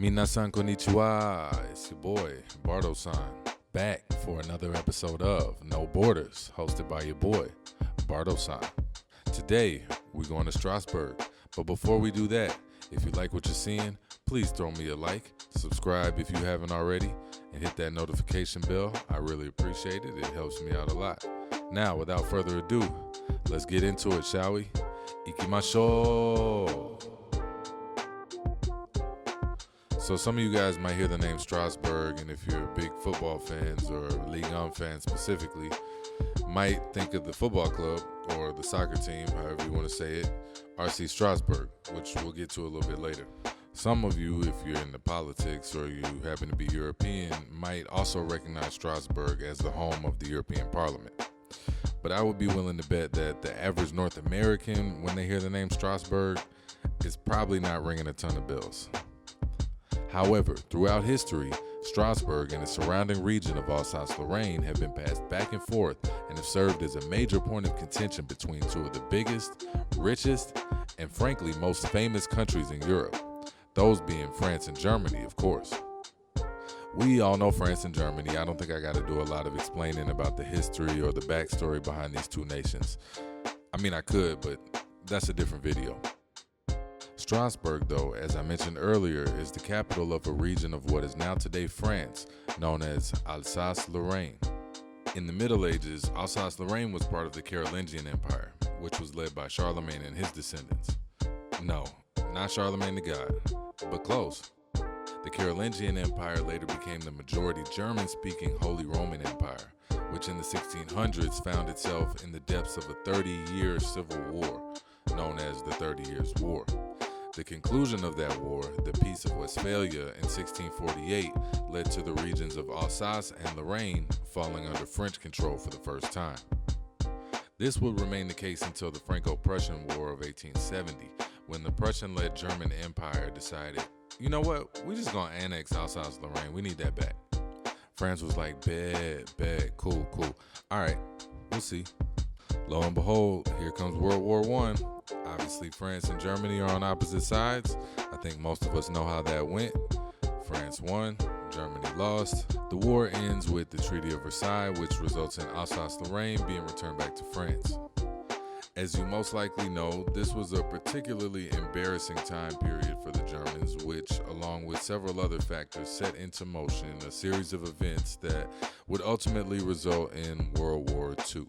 Minasan konnichiwa, it's your boy, Bardo San, back for another episode of No Borders, hosted by your boy, Bardo San. Today, we're going to Strasbourg, but before we do that, if you like what you're seeing, please throw me a like, subscribe if you haven't already, and hit that notification bell. I really appreciate it. It helps me out a lot. Now, without further ado, let's get into it, shall we? Ikimashou! So some of you guys might hear the name Strasbourg, and if you're big football fans or Ligue 1 fans specifically, might think of the football club or the soccer team, however you want to say it, RC Strasbourg, which we'll get to a little bit later. Some of you, if you're into politics or you happen to be European, might also recognize Strasbourg as the home of the European Parliament. But I would be willing to bet that the average North American, when they hear the name Strasbourg, is probably not ringing a ton of bells. However, throughout history, Strasbourg and the surrounding region of Alsace-Lorraine have been passed back and forth and have served as a major point of contention between two of the biggest, richest, and frankly most famous countries in Europe, those being France and Germany, of course. We all know France and Germany. I don't think I got to do a lot of explaining about the history or the backstory behind these two nations. I mean, I could, but that's a different video. Strasbourg, though, as I mentioned earlier, is the capital of a region of what is now today France, known as Alsace-Lorraine. In the Middle Ages, Alsace-Lorraine was part of the Carolingian Empire, which was led by Charlemagne and his descendants. No, not Charlemagne the God, but close. The Carolingian Empire later became the majority German-speaking Holy Roman Empire, which in the 1600s found itself in the depths of a 30-year civil war, known as the 30 Years' War. The conclusion of that war, the Peace of Westphalia in 1648, led to the regions of Alsace and Lorraine falling under French control for the first time. This would remain the case until the Franco-Prussian War of 1870, when the Prussian-led German Empire decided, you know what, we just gonna annex Alsace-Lorraine, we need that back. France was like, bet, cool. All right, we'll see. Lo and behold, here comes World War I. Obviously, France and Germany are on opposite sides. I think most of us know how that went. France won, Germany lost. The war ends with the Treaty of Versailles, which results in Alsace-Lorraine being returned back to France. As you most likely know, this was a particularly embarrassing time period for the Germans, which, along with several other factors, set into motion a series of events that would ultimately result in World War II.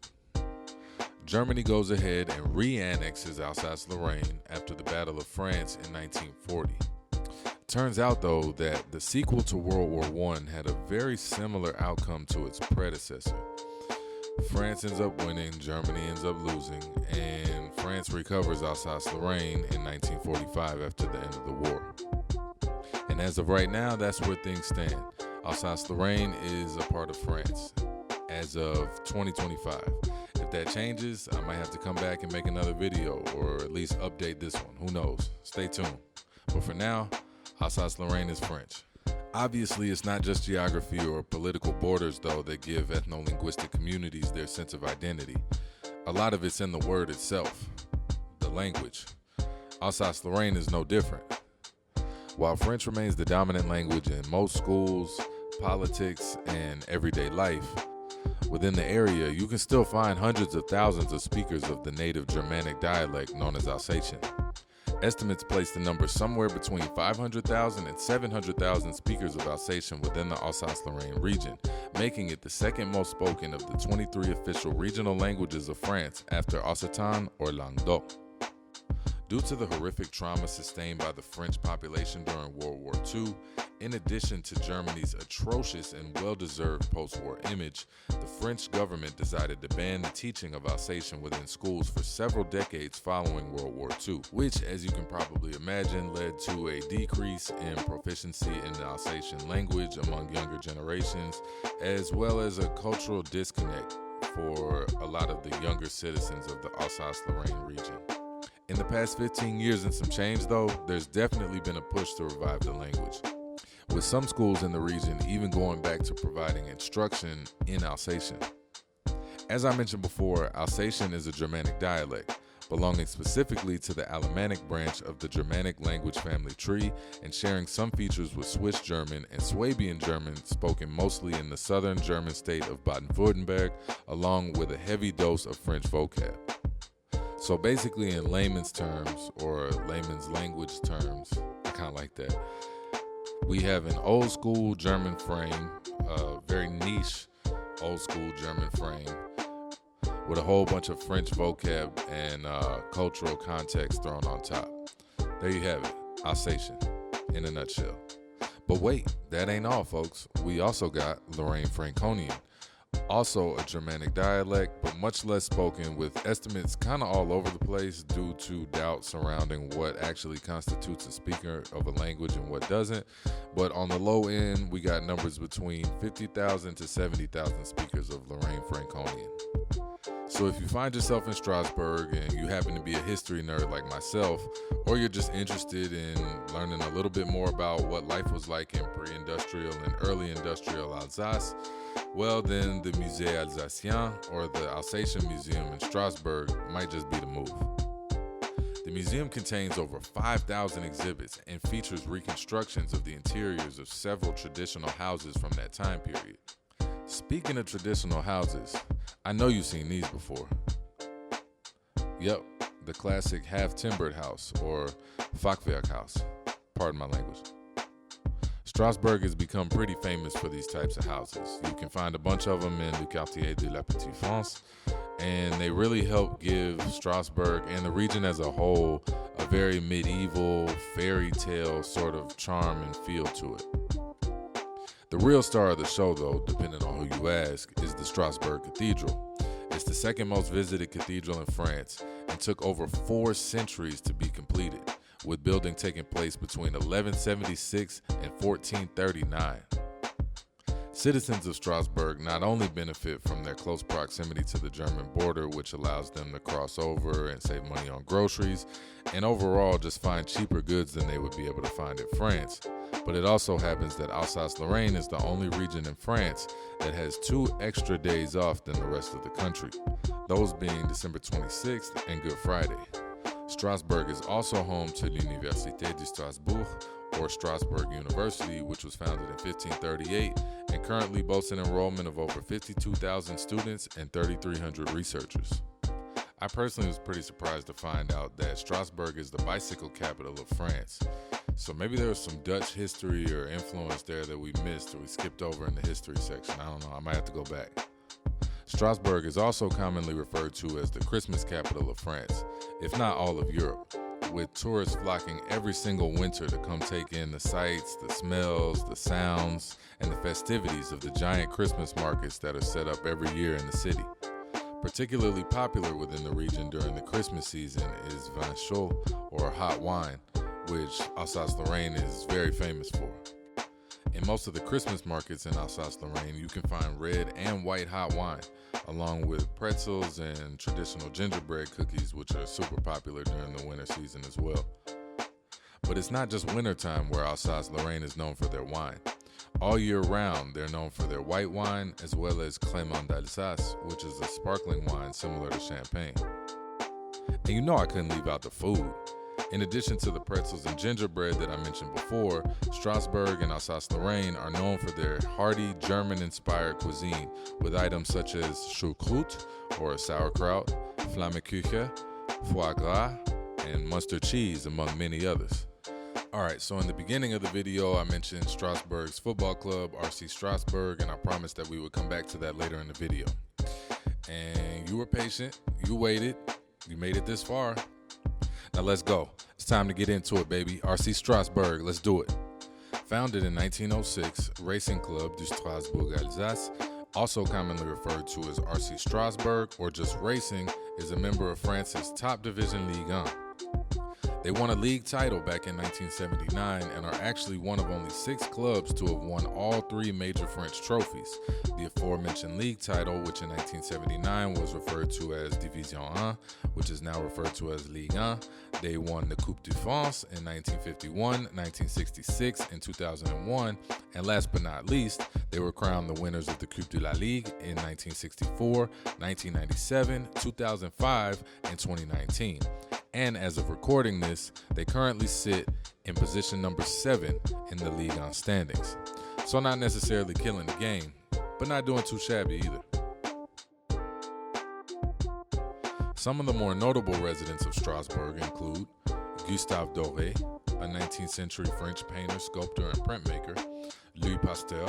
Germany goes ahead and re-annexes Alsace-Lorraine after the Battle of France in 1940. Turns out, though, that the sequel to World War I had a very similar outcome to its predecessor. France ends up winning, Germany ends up losing, and France recovers Alsace-Lorraine in 1945 after the end of the war. And as of right now, that's where things stand. Alsace-Lorraine is a part of France as of 2025. If that changes, I might have to come back and make another video, or at least update this one. Who knows? Stay tuned. But for now, Alsace-Lorraine is French. Obviously, it's not just geography or political borders, though, that give ethno-linguistic communities their sense of identity. A lot of it's in the word itself, the language. Alsace-Lorraine is no different. While French remains the dominant language in most schools, politics, and everyday life, within the area, you can still find hundreds of thousands of speakers of the native Germanic dialect known as Alsatian. Estimates place the number somewhere between 500,000 and 700,000 speakers of Alsatian within the Alsace-Lorraine region, making it the second most spoken of the 23 official regional languages of France after Occitan or Languedoc. Due to the horrific trauma sustained by the French population during World War II, in addition to Germany's atrocious and well-deserved post-war image, the French government decided to ban the teaching of Alsatian within schools for several decades following World War II, which, as you can probably imagine, led to a decrease in proficiency in the Alsatian language among younger generations, as well as a cultural disconnect for a lot of the younger citizens of the Alsace-Lorraine region. In the past 15 years and some change, though, there's definitely been a push to revive the language, with some schools in the region even going back to providing instruction in Alsatian. As I mentioned before, Alsatian is a Germanic dialect, belonging specifically to the Alemannic branch of the Germanic language family tree and sharing some features with Swiss German and Swabian German spoken mostly in the southern German state of Baden-Württemberg, along with a heavy dose of French vocab. So basically in layman's terms, or layman's language terms, I kind of like that, we have an old school German frame, very niche old school German frame, with a whole bunch of French vocab and cultural context thrown on top. There you have it, Alsatian, in a nutshell. But wait, that ain't all, folks. We also got Lorraine Franconian, also a Germanic dialect, but much less spoken, with estimates kind of all over the place due to doubt surrounding what actually constitutes a speaker of a language and what doesn't. But on the low end, we got numbers between 50,000 to 70,000 speakers of Lorraine Franconian. So if you find yourself in Strasbourg and you happen to be a history nerd like myself, or you're just interested in learning a little bit more about what life was like in pre-industrial and early industrial Alsace, well then the Musée Alsacien, or the Alsatian Museum in Strasbourg, might just be the move. The museum contains over 5,000 exhibits and features reconstructions of the interiors of several traditional houses from that time period. Speaking of traditional houses, I know you've seen these before. Yep, the classic half-timbered house, or Fachwerkhaus. Pardon my language. Strasbourg has become pretty famous for these types of houses. You can find a bunch of them in the Quartier de la Petite France, and they really help give Strasbourg and the region as a whole a very medieval, fairy tale sort of charm and feel to it. The real star of the show, though, depending on who you ask, is the Strasbourg Cathedral. It's the second most visited cathedral in France and took over 4 centuries to be completed, with building taking place between 1176 and 1439. Citizens of Strasbourg not only benefit from their close proximity to the German border, which allows them to cross over and save money on groceries, and overall just find cheaper goods than they would be able to find in France, but it also happens that Alsace-Lorraine is the only region in France that has 2 extra days off than the rest of the country, those being December 26th and Good Friday. Strasbourg is also home to l'Université de Strasbourg, or Strasbourg University, which was founded in 1538 and currently boasts an enrollment of over 52,000 students and 3,300 researchers. I personally was pretty surprised to find out that Strasbourg is the bicycle capital of France. So maybe there was some Dutch history or influence there that we missed or we skipped over in the history section. I don't know. I might have to go back. Strasbourg is also commonly referred to as the Christmas capital of France, if not all of Europe, with tourists flocking every single winter to come take in the sights, the smells, the sounds, and the festivities of the giant Christmas markets that are set up every year in the city. Particularly popular within the region during the Christmas season is vin chaud, or hot wine, which Alsace-Lorraine is very famous for. In most of the Christmas markets in Alsace-Lorraine, you can find red and white hot wine, along with pretzels and traditional gingerbread cookies, which are super popular during the winter season as well. But it's not just wintertime where Alsace-Lorraine is known for their wine. All year round, they're known for their white wine, as well as Clément d'Alsace, which is a sparkling wine similar to champagne. And you know I couldn't leave out the food. In addition to the pretzels and gingerbread that I mentioned before, Strasbourg and Alsace-Lorraine are known for their hearty German-inspired cuisine, with items such as Choucroute, or sauerkraut, Flammekuchen, foie gras, and mustard cheese, among many others. Alright, so in the beginning of the video, I mentioned Strasbourg's football club, RC Strasbourg, and I promised that we would come back to that later in the video. And you were patient, you waited, you made it this far. Now let's go. It's time to get into it, baby. RC Strasbourg, let's do it. Founded in 1906, Racing Club du Strasbourg Alsace, also commonly referred to as RC Strasbourg or just Racing, is a member of France's top division Ligue 1. They won a league title back in 1979 and are actually one of only 6 clubs to have won all 3 major French trophies. The aforementioned league title, which in 1979 was referred to as Division 1, which is now referred to as Ligue 1. They won the Coupe de France in 1951, 1966, and 2001. And last but not least, they were crowned the winners of the Coupe de la Ligue in 1964, 1997, 2005, and 2019. And as of recording this, they currently sit in position number 7 in the Ligue 1 standings. So not necessarily killing the game, but not doing too shabby either. Some of the more notable residents of Strasbourg include Gustave Doré, a 19th century French painter, sculptor, and printmaker, Louis Pasteur,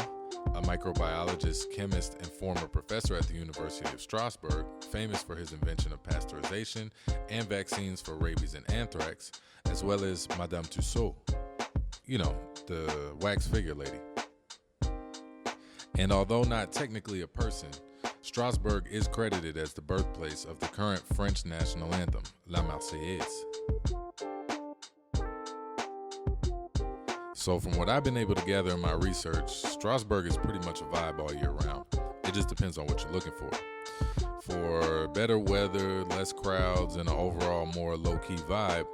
a microbiologist, chemist, and former professor at the University of Strasbourg, famous for his invention of pasteurization and vaccines for rabies and anthrax, as well as Madame Tussaud, the wax figure lady. And although not technically a person, Strasbourg is credited as the birthplace of the current French national anthem, La Marseillaise. So from what I've been able to gather in my research, Strasbourg is pretty much a vibe all year round. It just depends on what you're looking for. For better weather, less crowds, and an overall more low-key vibe,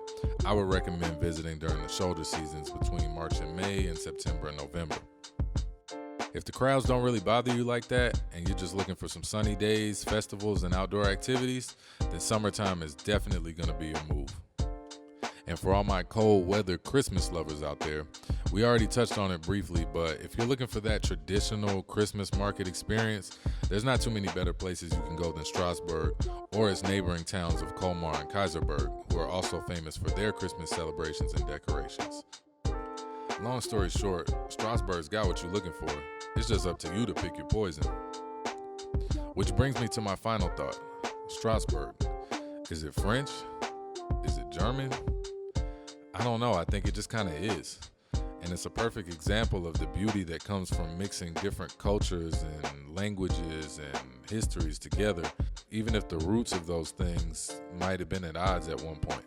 I would recommend visiting during the shoulder seasons between March and May and September and November. If the crowds don't really bother you like that, and you're just looking for some sunny days, festivals, and outdoor activities, then summertime is definitely going to be your move. And for all my cold weather Christmas lovers out there, we already touched on it briefly, but if you're looking for that traditional Christmas market experience, there's not too many better places you can go than Strasbourg or its neighboring towns of Colmar and Kaiserberg, who are also famous for their Christmas celebrations and decorations. Long story short, Strasbourg's got what you're looking for. It's just up to you to pick your poison. Which brings me to my final thought. Strasbourg. Is it French? Is it German? I don't know. I think it just kind of is. And it's a perfect example of the beauty that comes from mixing different cultures and languages and histories together, even if the roots of those things might have been at odds at one point.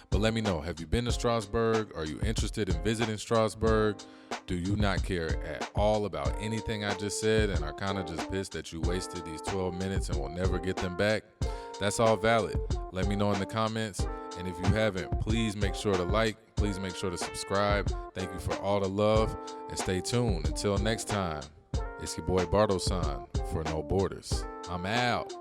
But let me know, have you been to Strasbourg? Are you interested in visiting Strasbourg? Do you not care at all about anything I just said and are kind of just pissed that you wasted these 12 minutes and will never get them back? That's all valid. Let me know in the comments. And if you haven't, please make sure to like, please make sure to subscribe. Thank you for all the love and stay tuned. Until next time, it's your boy Bardo San for No Borders. I'm out.